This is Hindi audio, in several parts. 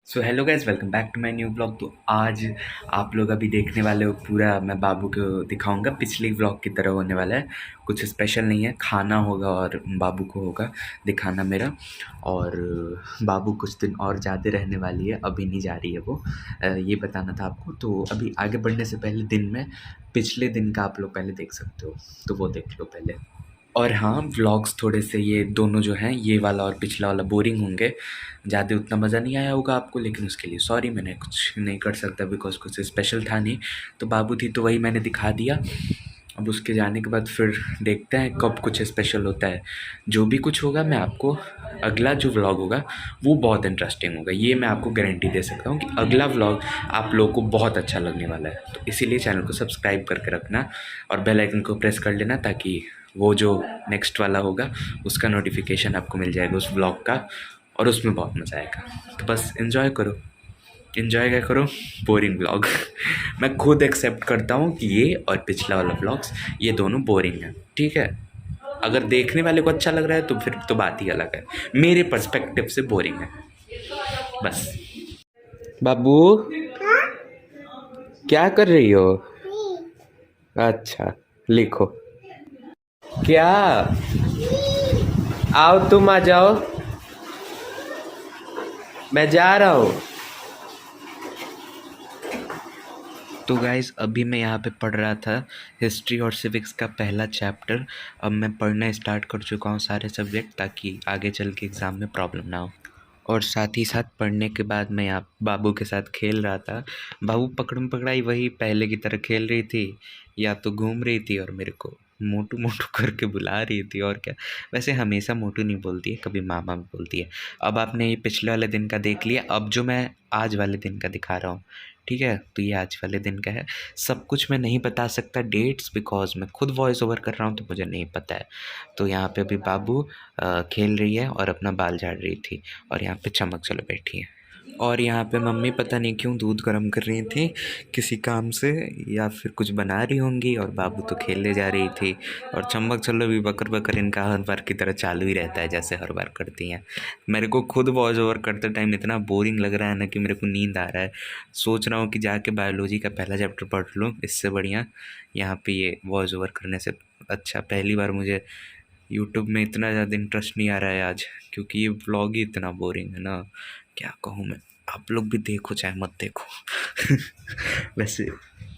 So hello guys, welcome back to my new blog. तो आज आप लोग अभी देखने वाले हो, पूरा मैं बाबू को दिखाऊंगा। पिछले व्लॉग की तरह होने वाला है, कुछ स्पेशल नहीं है। खाना होगा और बाबू को होगा दिखाना मेरा। और बाबू कुछ दिन और ज़्यादा रहने वाली है, अभी नहीं जा रही है वो। ये बताना था आपको। तो अभी आगे बढ़ने से पहले दिन में पिछले दिन का आप लोग पहले देख सकते हो, तो वो देख लो पहले। और हाँ, व्लॉग्स थोड़े से ये दोनों जो हैं, ये वाला और पिछला वाला बोरिंग होंगे। ज़्यादा उतना मज़ा नहीं आया होगा आपको, लेकिन उसके लिए सॉरी, मैंने कुछ नहीं कर सकता बिकॉज़ कुछ स्पेशल था नहीं। तो बाबू थी तो वही मैंने दिखा दिया। अब उसके जाने के बाद फिर देखते हैं कब कुछ स्पेशल होता है। जो भी कुछ होगा मैं आपको, अगला जो व्लॉग होगा वो बहुत इंटरेस्टिंग होगा। ये मैं आपको गारंटी दे सकता हूँ कि अगला व्लॉग आप लोगों को बहुत अच्छा लगने वाला है। तो इसीलिए चैनल को सब्सक्राइब करके रखना और बेल आइकन को प्रेस कर लेना, ताकि वो जो नेक्स्ट वाला होगा उसका नोटिफिकेशन आपको मिल जाएगा, उस व्लॉग का। और उसमें बहुत मज़ा आएगा। तो बस एंजॉय करो। एंजॉय क्या करो, बोरिंग व्लॉग। मैं खुद एक्सेप्ट करता हूँ कि ये और पिछला वाला व्लॉग्स, ये दोनों बोरिंग हैं, ठीक है। अगर देखने वाले को अच्छा लग रहा है तो फिर तो बात ही अलग है। मेरे पर्सपेक्टिव से बोरिंग है बस। बाबू, क्या कर रही हो? अच्छा, लिखो। क्या? आओ, तुम आ जाओ, मैं जा रहा हूँ। तो गाइज़, अभी मैं यहाँ पे पढ़ रहा था हिस्ट्री और सिविक्स का पहला चैप्टर। अब मैं पढ़ना स्टार्ट कर चुका हूँ सारे सब्जेक्ट, ताकि आगे चल के एग्ज़ाम में प्रॉब्लम ना हो। और साथ ही साथ पढ़ने के बाद मैं यहाँ बाबू के साथ खेल रहा था। बाबू पकड़म पकड़ाई वही पहले की तरह खेल रही थी, या तो घूम रही थी और मेरे को मोटू मोटू करके बुला रही थी, और क्या। वैसे हमेशा मोटू नहीं बोलती है, कभी मामा भी बोलती है। अब आपने ये पिछले वाले दिन का देख लिया, अब जो मैं आज वाले दिन का दिखा रहा हूँ, ठीक है। तो ये आज वाले दिन का है। सब कुछ मैं नहीं बता सकता डेट्स, बिकॉज मैं खुद वॉइस ओवर कर रहा हूँ तो मुझे नहीं पता है। तो यहाँ पे अभी बाबू खेल रही है और अपना बाल झाड़ रही थी, और यहाँ पे चमक चलो बैठी है। और यहाँ पे मम्मी पता नहीं क्यों दूध गर्म कर रही थी किसी काम से, या फिर कुछ बना रही होंगी, और बाबू तो खेलने जा रही थी। और चम्मक चलो भी बकर बकर इनका हर बार की तरह चालू ही रहता है, जैसे हर बार करती हैं। मेरे को खुद वॉइस ओवर करते टाइम इतना बोरिंग लग रहा है ना कि मेरे को नींद आ रहा है। सोच रहा हूँ कि जाके बायोलॉजी का पहला चैप्टर पढ़ लूँ, इससे बढ़िया यहाँ पे ये वॉइस ओवर करने से अच्छा। पहली बार मुझे यूट्यूब में इतना ज़्यादा इंटरेस्ट नहीं आ रहा है आज, क्योंकि ये व्लॉग ही इतना बोरिंग है ना, क्या कहूँ मैं। आप लोग भी देखो चाहे मत देखो। वैसे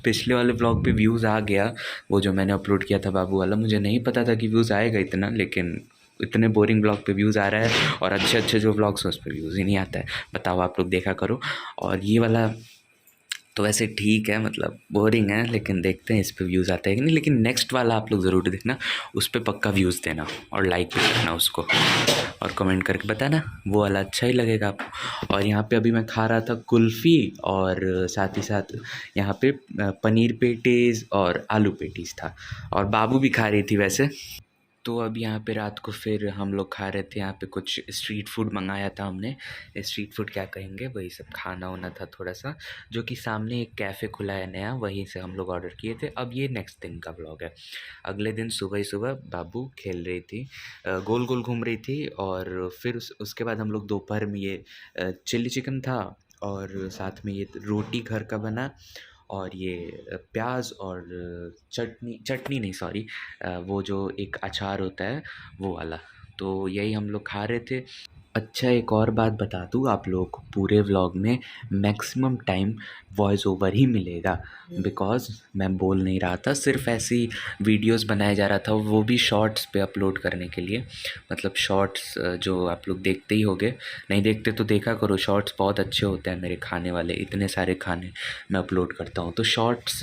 पिछले वाले व्लॉग पे व्यूज़ आ गया, वो जो मैंने अपलोड किया था बाबू वाला। मुझे नहीं पता था कि व्यूज़ आएगा इतना, लेकिन इतने बोरिंग व्लॉग पे व्यूज़ आ रहा है, और अच्छे अच्छे जो व्लॉग्स हैं उस पर व्यूज़ ही नहीं आता है। बताओ, आप लोग देखा करो। और ये वाला तो वैसे ठीक है, मतलब बोरिंग है, लेकिन देखते हैं इस पे व्यूज़ आते हैं कि नहीं। लेकिन नेक्स्ट वाला आप लोग ज़रूर देखना, उस पर पक्का व्यूज़ देना और लाइक भी करना उसको, और कमेंट करके बताना, वो वाला अच्छा ही लगेगा आपको। और यहाँ पे अभी मैं खा रहा था कुल्फ़ी, और साथ ही साथ यहाँ पे पनीर पेटीज़ और आलू पेटीज़ था, और बाबू भी खा रही थी वैसे। तो अब यहाँ पे रात को फिर हम लोग खा रहे थे। यहाँ पे कुछ स्ट्रीट फूड मंगाया था हमने। स्ट्रीट फूड क्या कहेंगे, वही सब खाना होना था थोड़ा सा, जो कि सामने एक कैफ़े खुला है नया, वहीं से हम लोग ऑर्डर किए थे। अब ये नेक्स्ट दिन का व्लॉग है। अगले दिन सुबह ही सुबह बाबू खेल रही थी, गोल गोल घूम रही थी, और फिर उसके बाद हम लोग दोपहर में ये चिल्ली चिकन था, और साथ में ये रोटी घर का बना, और ये प्याज और चटनी चटनी नहीं सॉरी, वो जो एक अचार होता है वो वाला। तो यही हम लोग खा रहे थे। अच्छा, एक और बात बता दूँ आप लोगों को, पूरे व्लॉग में मैक्सिमम टाइम वॉइस ओवर ही मिलेगा, बिकॉज़ मैं बोल नहीं रहा था, सिर्फ ऐसी वीडियोस बनाया जा रहा था, वो भी शॉर्ट्स पे अपलोड करने के लिए। मतलब शॉर्ट्स जो आप लोग देखते ही होंगे, नहीं देखते तो देखा करो। शॉर्ट्स बहुत अच्छे होते हैं मेरे खाने वाले, इतने सारे खाने मैं अपलोड करता हूँ। तो शॉर्ट्स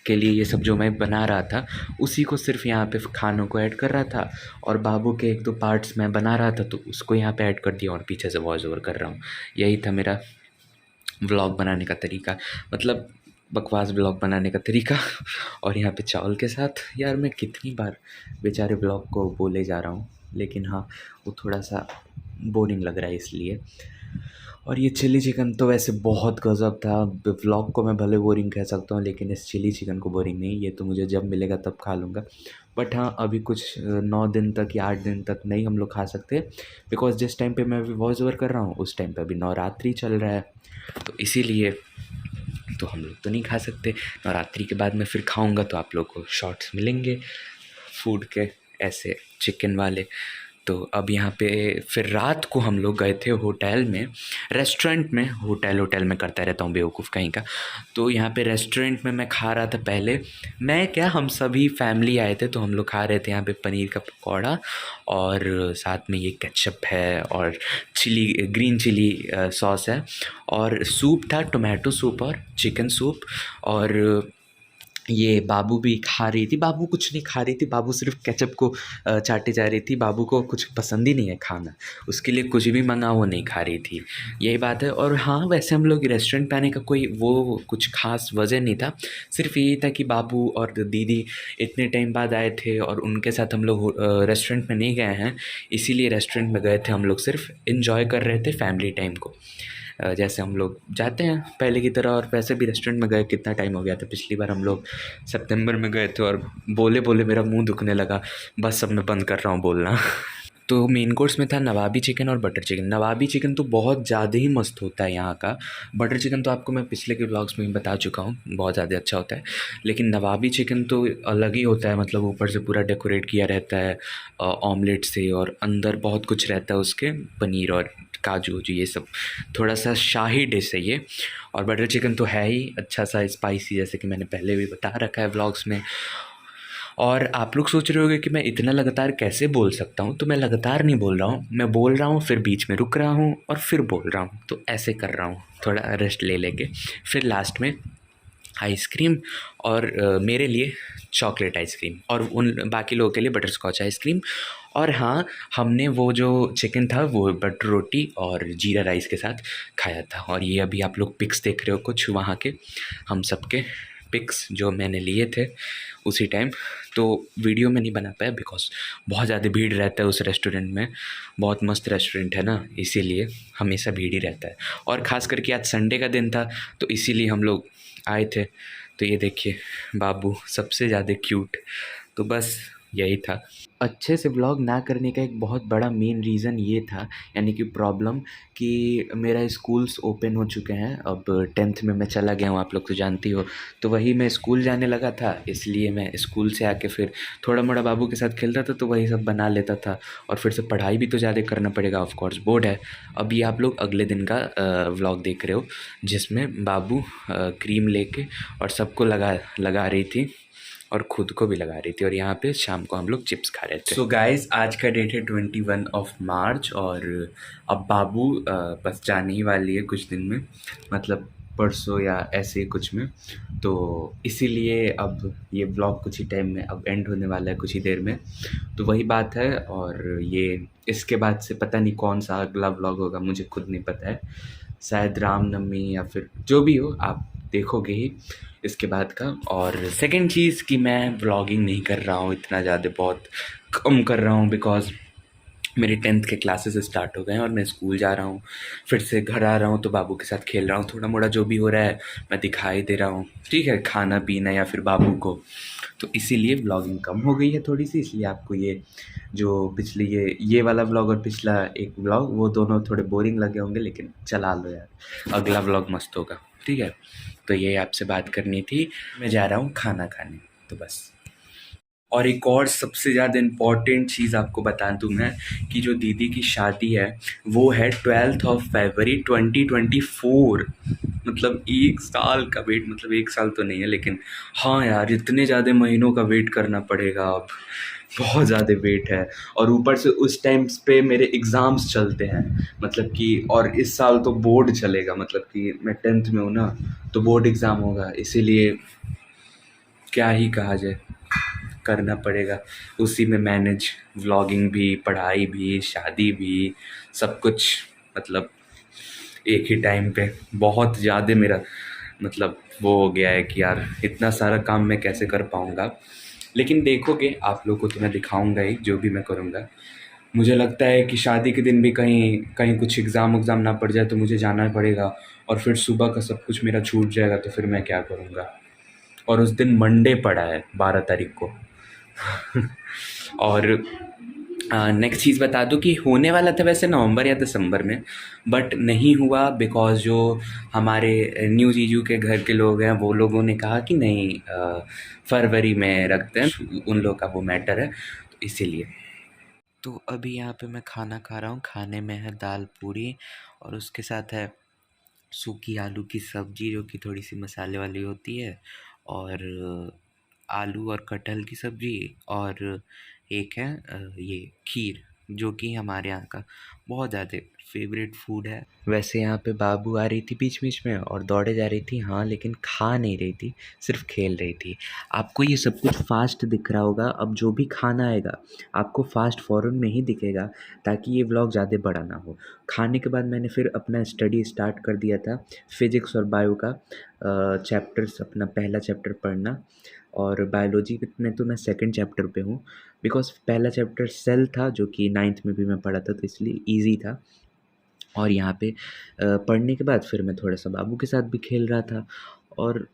के लिए ये सब जो मैं बना रहा था, उसी को सिर्फ यहाँ पे खानों को ऐड कर रहा था, और बाबू के एक दो पार्ट्स मैं बना रहा था तो उसको यहाँ पे ऐड कर दिया, और पीछे से वॉइस ओवर कर रहा हूँ। यही था मेरा व्लॉग बनाने का तरीका, मतलब बकवास व्लॉग बनाने का तरीका। और यहाँ पे चावल के साथ, यार मैं कितनी बार बेचारे व्लॉग को बोले जा रहा हूँ, लेकिन हाँ, वो थोड़ा सा बोरिंग लग रहा है इसलिए। और ये चिली चिकन तो वैसे बहुत गज़ब था। व्लॉग को मैं भले बोरिंग कह सकता हूँ, लेकिन इस चिली चिकन को बोरिंग नहीं, ये तो मुझे जब मिलेगा तब खा लूँगा। बट हाँ, अभी कुछ 9 दिन तक या 8 दिन तक नहीं हम लोग खा सकते, बिकॉज़ जिस टाइम पे मैं अभी वॉइस ओवर कर रहा हूँ, उस टाइम पे अभी नवरात्रि चल रहा है, तो इसीलिए तो हम लोग तो नहीं खा सकते। नवरात्रि के बाद मैं फिर खाऊँगा, तो आप लोग को शॉर्ट्स मिलेंगे फूड के, ऐसे चिकन वाले। तो अब यहाँ पे फिर रात को हम लोग गए थे होटल में, रेस्टोरेंट में, होटल में करता रहता हूँ बेवकूफ़ कहीं का। तो यहाँ पे रेस्टोरेंट में मैं खा रहा था पहले, मैं क्या, हम सभी फैमिली आए थे, तो हम लोग खा रहे थे यहाँ पे पनीर का पकौड़ा, और साथ में ये केचप है, और चिली, ग्रीन चिली सॉस है, और सूप था, टोमेटो सूप और चिकन सूप। और ये बाबू भी खा रही थी, बाबू कुछ नहीं खा रही थी, बाबू सिर्फ़ केचप को चाटे जा रही थी। बाबू को कुछ पसंद ही नहीं है खाना, उसके लिए कुछ भी मँगा वो नहीं खा रही थी, यही बात है। और हाँ, वैसे हम लोग रेस्टोरेंट पे आने का कोई वो कुछ ख़ास वजह नहीं था, सिर्फ़ यही था कि बाबू और दीदी इतने टाइम बाद आए थे, और उनके साथ हम लोग रेस्टोरेंट में नहीं गए हैं, इसीलिए रेस्टोरेंट में गए थे। हम लोग सिर्फ़ एन्जॉय कर रहे थे फैमिली टाइम को, जैसे हम लोग जाते हैं पहले की तरह। और वैसे भी रेस्टोरेंट में गए कितना टाइम हो गया था, पिछली बार हम लोग सितंबर में गए थे, और बोले बोले मेरा मुंह दुखने लगा, बस अब मैं बंद कर रहा हूँ बोलना। तो मेन कोर्स में था नवाबी चिकन और बटर चिकन। नवाबी चिकन तो बहुत ज़्यादा ही मस्त होता है यहाँ का। बटर चिकन तो आपको मैं पिछले के व्लॉग्स में भी बता चुका हूँ, बहुत ज़्यादा अच्छा होता है। लेकिन नवाबी चिकन तो अलग ही होता है, मतलब ऊपर से पूरा डेकोरेट किया रहता है ऑमलेट से, और अंदर बहुत कुछ रहता है उसके, पनीर और काजू वाजू ये सब, थोड़ा सा शाही डिश है ये। और बटर चिकन तो है ही अच्छा सा स्पाइसी, जैसे कि मैंने पहले भी बता रखा है व्लॉग्स में। और आप लोग सोच रहे होंगे कि मैं इतना लगातार कैसे बोल सकता हूँ, तो मैं लगातार नहीं बोल रहा हूँ, मैं बोल रहा हूँ फिर बीच में रुक रहा हूँ और फिर बोल रहा हूँ, तो ऐसे कर रहा हूँ, थोड़ा रेस्ट ले लेके। फिर लास्ट में आइसक्रीम, और मेरे लिए चॉकलेट आइसक्रीम, और उन बाकी लोगों के लिए बटर स्कॉच आइसक्रीम। और हाँ, हमने वो जो चिकन था वो बटर रोटी और जीरा राइस के साथ खाया था। और ये अभी आप लोग पिक्स देख रहे हो कुछ वहाँ के, हम सब के पिक्स जो मैंने लिए थे उसी टाइम। तो वीडियो में नहीं बना पाया बिकॉज़ बहुत ज़्यादा भीड़ रहता है उस रेस्टोरेंट में, बहुत मस्त रेस्टोरेंट है ना, इसीलिए हमेशा भीड़ ही रहता है। और ख़ास करके आज संडे का दिन था, तो इसीलिए हम लोग आए थे। तो ये देखिए बाबू सबसे ज़्यादा क्यूट, तो बस यही था। अच्छे से व्लॉग ना करने का एक बहुत बड़ा मेन रीज़न ये था, यानी कि प्रॉब्लम, कि मेरा स्कूल्स ओपन हो चुके हैं। अब 10th में मैं चला गया हूँ, आप लोग तो जानती हो। तो वही मैं स्कूल जाने लगा था, इसलिए मैं स्कूल से आके फिर थोड़ा मोड़ा बाबू के साथ खेलता था, तो वही सब बना लेता था। और फिर से पढ़ाई भी तो ज़्यादा करना पड़ेगा, ऑफ कोर्स बोर्ड है। अब ये आप लोग अगले दिन का व्लॉग देख रहे हो, जिसमें बाबू क्रीम लेके और सबको लगा रही थी, और ख़ुद को भी लगा रही थी, और यहाँ पे शाम को हम लोग चिप्स खा रहे थे। सो गाइज़, आज का डेट है 21 मार्च, और अब बाबू बस जाने ही वाली है कुछ दिन में, मतलब परसों या ऐसे ही कुछ में। तो इसीलिए अब ये व्लॉग कुछ ही टाइम में अब एंड होने वाला है, कुछ ही देर में। तो वही बात है, और ये इसके बाद से पता नहीं कौन सा अगला व्लॉग होगा, मुझे खुद नहीं पता है। शायद रामनवमी या फिर जो भी हो, आप देखोगे ही इसके बाद का। और सेकंड चीज़ कि मैं व्लॉगिंग नहीं कर रहा हूँ इतना ज़्यादा, बहुत कम कर रहा हूँ, बिकॉज़ मेरे 10th के क्लासेस स्टार्ट हो गए हैं और मैं स्कूल जा रहा हूँ। फिर से घर आ रहा हूँ तो बाबू के साथ खेल रहा हूँ, थोड़ा मोड़ा जो भी हो रहा है मैं दिखाई दे रहा हूँ, ठीक है, खाना पीना या फिर बाबू को। तो इसीलिए व्लॉगिंग कम हो गई है थोड़ी सी, इसलिए आपको ये जो पिछले ये वाला व्लॉग और पिछला एक व्लॉग, वो दोनों थोड़े बोरिंग लगे होंगे, लेकिन चला लो यार, अगला व्लॉग मस्त होगा, ठीक है। तो ये आपसे बात करनी थी, मैं जा रहा हूँ खाना खाने, तो बस। और एक और सबसे ज़्यादा इम्पॉर्टेंट चीज़ आपको बता दूँ मैं, कि जो दीदी की शादी है वो है 12 फरवरी 2024। मतलब 1 साल का वेट, मतलब 1 साल तो नहीं है, लेकिन हाँ यार, इतने ज़्यादा महीनों का वेट करना पड़ेगा अब, बहुत ज़्यादा वेट है। और ऊपर से उस टाइम्स पे मेरे एग्ज़ाम्स चलते हैं, मतलब कि, और इस साल तो बोर्ड चलेगा, मतलब कि मैं 10th में हूँ ना, तो बोर्ड एग्ज़ाम होगा, इसीलिए क्या ही कहा जाए, करना पड़ेगा उसी में मैनेज, व्लॉगिंग भी, पढ़ाई भी, शादी भी, सब कुछ, मतलब एक ही टाइम पे। बहुत ज़्यादा मेरा मतलब वो हो गया है कि यार इतना सारा काम मैं कैसे कर पाऊँगा, लेकिन देखोगे आप लोग को तो मैं दिखाऊँगा ही जो भी मैं करूँगा। मुझे लगता है कि शादी के दिन भी कहीं कहीं कुछ एग्ज़ाम ना पड़ जाए तो मुझे जाना पड़ेगा, और फिर सुबह का सब कुछ मेरा छूट जाएगा, तो फिर मैं क्या करूँगा? और उस दिन मंडे पड़ा है 12 तारीख को। और नेक्स्ट चीज़ बता दूँ कि होने वाला था वैसे नवंबर या दिसंबर में, बट नहीं हुआ बिकॉज़ जो हमारे न्यू जीजू के घर के लोग हैं वो लोगों ने कहा कि नहीं, फरवरी में रखते हैं, उन लोग का वो मैटर है, तो इसीलिए। तो अभी यहाँ पे मैं खाना खा रहा हूँ। खाने में है दाल पूरी और उसके साथ है सूखी आलू की सब्ज़ी जो कि थोड़ी सी मसाले वाली होती है, और आलू और कटहल की सब्ज़ी, और एक है ये खीर, जो कि हमारे यहाँ का बहुत ज़्यादा फेवरेट फूड है। वैसे यहाँ पे बाबू आ रही थी बीच-बीच में और दौड़े जा रही थी, हाँ, लेकिन खा नहीं रही थी, सिर्फ़ खेल रही थी। आपको ये सब कुछ फ़ास्ट दिख रहा होगा, अब जो भी खाना आएगा, आपको फ़ास्ट फ़ॉरवर्ड में ही दिखेगा ताकि ये व्लॉग ज़्यादा बड़ा ना हो। खाने के बाद मैंने फिर अपना स्टडी स्टार्ट कर दिया था, फ़िज़िक्स और बायो का चैप्टर्स, अपना पहला चैप्टर पढ़ना। और बायोलॉजी में तो मैं सेकंड चैप्टर पे हूँ, बिकॉज़ पहला चैप्टर सेल था जो कि 9th में भी मैं पढ़ा था, तो इसलिए ईज़ी था। और यहाँ पे पढ़ने के बाद फिर मैं थोड़ा-सा बाबू के साथ भी खेल रहा था, और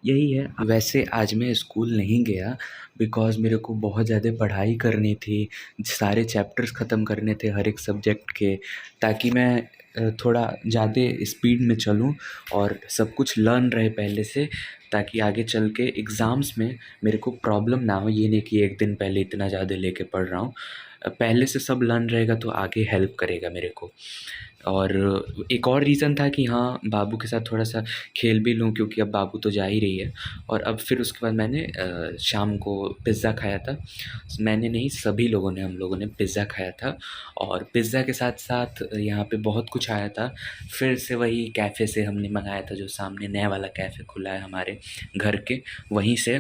यही है। वैसे आज मैं स्कूल नहीं गया बिकॉज़ मेरे को बहुत ज़्यादा पढ़ाई करनी थी, सारे चैप्टर्स ख़त्म करने थे हर एक सब्जेक्ट के, ताकि मैं थोड़ा ज़्यादा स्पीड में चलूँ और सब कुछ लर्न रहे पहले से, ताकि आगे चल के एग्ज़ाम्स में मेरे को प्रॉब्लम ना हो। ये नहीं कि एक दिन पहले इतना ज़्यादा लेके पढ़ रहा हूँ। पहले से सब लर्न रहेगा तो आगे हेल्प करेगा मेरे को। और एक और रीज़न था कि हाँ, बाबू के साथ थोड़ा-सा खेल भी लूँ, क्योंकि अब बाबू तो जा ही रही है। और अब फिर उसके बाद मैंने शाम को पिज़्ज़ा खाया था। मैंने नहीं, सभी लोगों ने, हम लोगों ने पिज़्ज़ा खाया था, और पिज़्ज़ा के साथ-साथ यहाँ पे बहुत कुछ आया था। फिर से वही कैफ़े से हमने मँगाया था, जो सामने नया वाला कैफ़े खुला है हमारे घर के, वहीं से।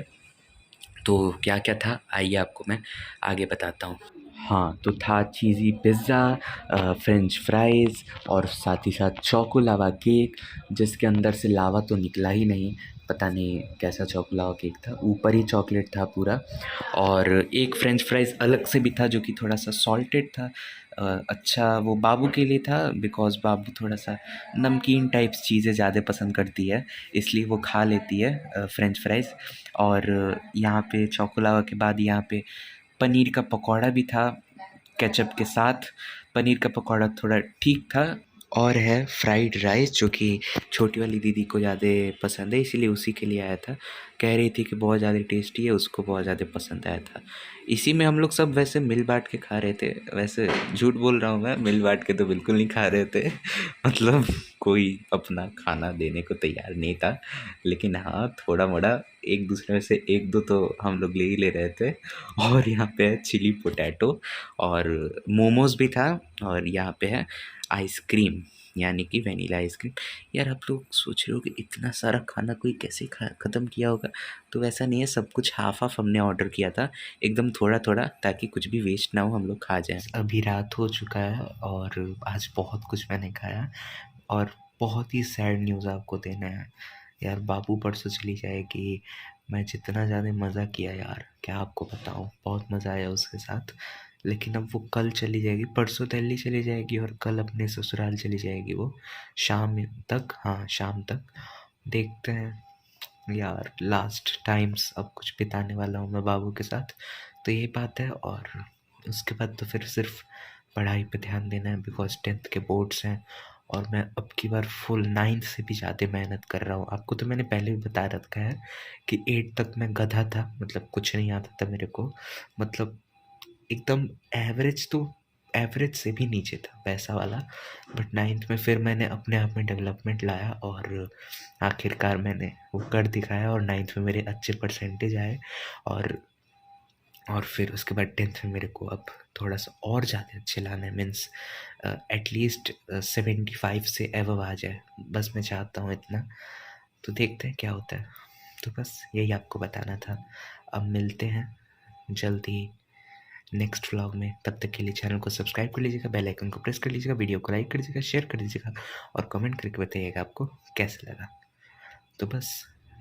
तो क्या-क्या था, आइए आपको मैं आगे बताता हूँ। हाँ, तो था चीज़ी पिज़्ज़ा, फ्रेंच फ्राइज़, और साथ ही साथ चोको लावा केक, जिसके अंदर से लावा तो निकला ही नहीं, पता नहीं कैसा चोको लावा केक था, ऊपर ही चॉकलेट था पूरा। और एक फ्रेंच फ्राइज़ अलग से भी था जो कि थोड़ा-सा सॉल्टेड था। अच्छा, वो बाबू के लिए था बिकॉज़ बाबू थोड़ा-सा नमकीन टाइप्स चीज़ें ज़्यादा पसंद करती है, इसलिए वो खा लेती है फ्रेंच फ्राइज़। और यहाँ पे चोको लावा के बाद यहाँ पे पनीर का पकौड़ा भी था केचप के साथ। पनीर का पकौड़ा थोड़ा ठीक था। और है फ्राइड राइस, जो कि छोटी वाली दीदी को ज़्यादा पसंद है, इसीलिए उसी के लिए आया था। कह रही थी कि बहुत ज़्यादा टेस्टी है, उसको बहुत ज़्यादा पसंद आया था। इसी में हम लोग सब वैसे मिल बाँट के खा रहे थे। वैसे झूठ बोल रहा हूँ मैं, मिल बाँट के तो बिल्कुल नहीं खा रहे थे। मतलब कोई अपना खाना देने को तैयार नहीं था। लेकिन हाँ, थोड़ा-मोड़ा एक दूसरे में से 1-2 तो हम लोग ले ही ले रहे थे। और यहाँ पे है चिली पोटैटो, और मोमोज़ भी था, और यहाँ पे है आइसक्रीम, यानी कि वैनिला आइसक्रीम। यार, आप लोग सोच रहे हो कि इतना सारा खाना कोई कैसे ख़त्म किया होगा? तो वैसा नहीं है, सब कुछ हाफ़-हाफ़ हमने ऑर्डर किया था, एकदम थोड़ा-थोड़ा, ताकि कुछ भी वेस्ट ना हो, हम लोग खा जाएँ। अभी रात हो चुका है और आज बहुत कुछ मैंने खाया, और बहुत ही सैड न्यूज़ आपको देना है। यार, बाबू परसों चली जाएगी। मैं जितना ज़्यादा मज़ा किया यार, क्या आपको बताऊँ, बहुत मज़ा आया उसके साथ। लेकिन अब वो कल चली जाएगी, परसों दिल्ली चली जाएगी और कल अपने ससुराल चली जाएगी वो, शाम तक, हाँ, शाम तक। देखते हैं यार, लास्ट टाइम्स अब कुछ बिताने वाला हूँ मैं बाबू के साथ, तो यही बात है। और उसके बाद तो फिर सिर्फ पढ़ाई पे ध्यान देना है, बिकॉज़ 10th के बोर्ड्स हैं, और मैं अब की बार फुल 9th से भी ज़्यादा मेहनत कर रहा हूँ। आपको तो मैंने पहले भी बता रखा है कि 8 तक मैं गधा था, मतलब कुछ नहीं आता था मेरे को, मतलब एकदम एवरेज, तो एवरेज से भी नीचे था वैसा वाला। बट 9th में फिर मैंने अपने आप में डेवलपमेंट लाया, और आखिरकार मैंने वो कर दिखाया, और 9th में मेरे अच्छे परसेंटेज आए। और फिर उसके बाद 10th में मेरे को अब थोड़ा-सा और ज़्यादा अच्छे लाना है, मीन्स एटलीस्ट 75 से अबव आ जाए, बस मैं चाहता हूँ इतना। तो देखते हैं क्या होता है। तो बस यही आपको बताना था। अब मिलते हैं जल्द ही नेक्स्ट व्लॉग में। तब तक के लिए चैनल को सब्सक्राइब कर लीजिएगा, बेल आइकन को प्रेस कर लीजिएगा, वीडियो को लाइक कर दीजिएगा, शेयर कर दीजिएगा, और कमेंट करके बताइएगा आपको कैसा लगा। तो बस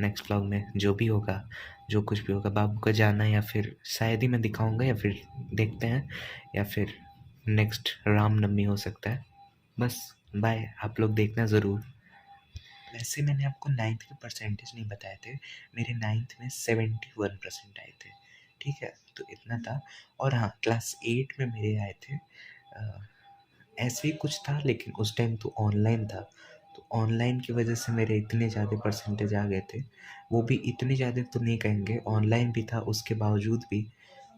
नेक्स्ट व्लॉग में जो भी होगा, जो कुछ भी होगा, बाबू का जाना, या फिर शायद ही मैं दिखाऊँगा, या फिर देखते हैं, या फिर नेक्स्ट रामनवमी हो सकता है। बस बाय, आप लोग देखना ज़रूर। वैसे मैंने आपको 9th के परसेंटेज नहीं बताए थे, मेरे 9th में 71% आए थे, ठीक है, तो इतना था। और हाँ, क्लास 8 में मेरे आए थे ऐसे ही कुछ था, लेकिन उस टाइम तो ऑनलाइन था, तो ऑनलाइन की वजह से मेरे इतने ज़्यादा परसेंटेज आ गए थे। वो भी इतने ज़्यादा तो नहीं कहेंगे, ऑनलाइन भी था, उसके बावजूद भी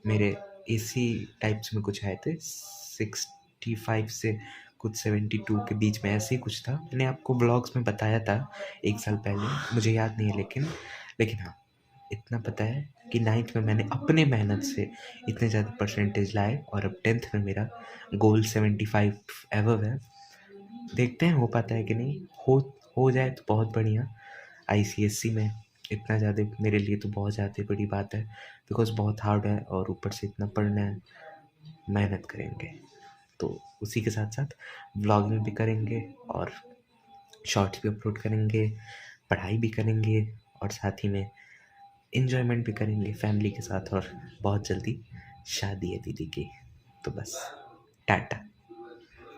मेरे इसी टाइप्स में कुछ आए थे, 65 से कुछ 72 के बीच में, ऐसे ही कुछ था। मैंने आपको ब्लॉग्स में बताया था 1 साल पहले, मुझे याद नहीं है, लेकिन हाँ, इतना पता है कि 9th में मैंने अपने मेहनत से इतने ज़्यादा परसेंटेज लाए, और अब 10th में मेरा गोल 75 एबव है। देखते हैं हो पाता है कि नहीं, हो जाए तो बहुत बढ़िया। आईसीएसई में इतना ज़्यादा मेरे लिए तो बहुत ज़्यादा बड़ी बात है, बिकॉज़ बहुत हार्ड है और ऊपर से इतना पढ़ना है, मेहनत करेंगे। तो उसी के साथ साथ व्लॉगिंग भी करेंगे और शॉर्ट्स भी अपलोड करेंगे, पढ़ाई भी करेंगे, और साथ ही में एन्जॉयमेंट भी करेंगे फैमिली के साथ, और बहुत जल्दी शादी है दीदी की। तो बस टाटा।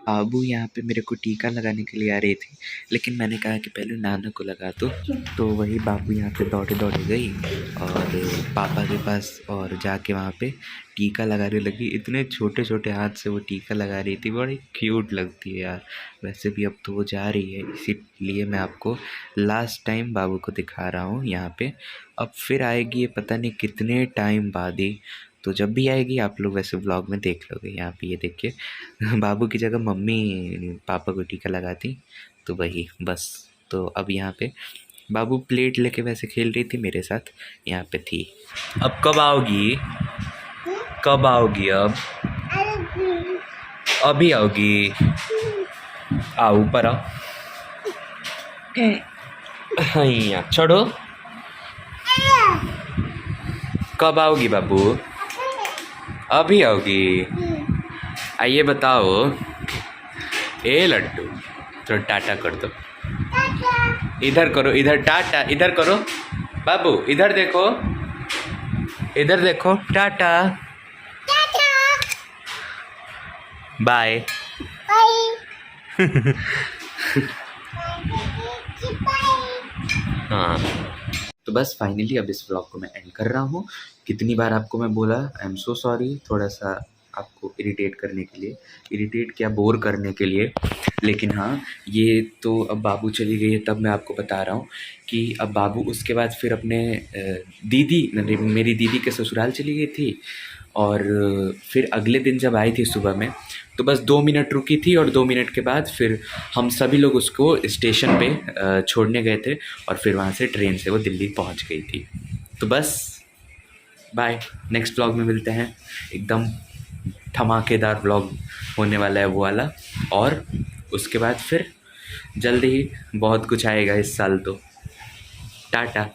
बाबू यहाँ पे मेरे को टीका लगाने के लिए आ रही थी, लेकिन मैंने कहा कि पहले नाना को लगा दो, तो वही बाबू यहाँ पे दौड़े दौड़े गई और पापा के पास, और जाके वहाँ पे टीका लगाने लगी। इतने छोटे छोटे हाथ से वो टीका लगा रही थी, बड़ी क्यूट लगती है यार। वैसे भी अब तो वो जा रही है, इसीलिए मैं आपको लास्ट टाइम बाबू को दिखा रहा हूँ यहाँ पे। अब फिर आएगी ये पता नहीं कितने टाइम बाद ही, तो जब भी आएगी आप लोग वैसे व्लॉग में देख लोगे। यहाँ पे ये देखिए बाबू की जगह मम्मी पापा को टीका लगाती, तो वही बस। तो अब यहाँ पे बाबू प्लेट लेके वैसे खेल रही थी मेरे साथ, यहाँ पे थी। अब कब आओगी, कब आओगी अब, अभी आओगी, आओ ऊपर आओ, हाँ छोड़ो, कब आओगी बाबू, अभी आओगी, आइए बताओ। ए लड्डू, तो टाटा कर दो, इधर करो, इधर टाटा, इधर करो बाबू, इधर देखो, इधर देखो, टाटा, बाय। हाँ, तो बस फाइनली अब इस व्लॉग को मैं एंड कर रहा हूँ। कितनी बार आपको मैं बोला, आई एम सो सॉरी, थोड़ा सा आपको इरिटेट करने के लिए, इरिटेट क्या बोर करने के लिए। लेकिन हाँ, ये तो अब बाबू चली गई है, तब मैं आपको बता रहा हूँ कि अब बाबू उसके बाद फिर अपने दीदी, मेरी दीदी के ससुराल चली गई थी। और फिर अगले दिन जब आई थी सुबह में, तो बस 2 मिनट रुकी थी, और 2 मिनट के बाद फिर हम सभी लोग उसको स्टेशन पे छोड़ने गए थे, और फिर वहाँ से ट्रेन से वो दिल्ली पहुँच गई थी। तो बस बाय, नेक्स्ट व्लॉग में मिलते हैं। एकदम धमाकेदार व्लॉग होने वाला है वो वाला, और उसके बाद फिर जल्दी ही बहुत कुछ आएगा इस साल तो। टाटा।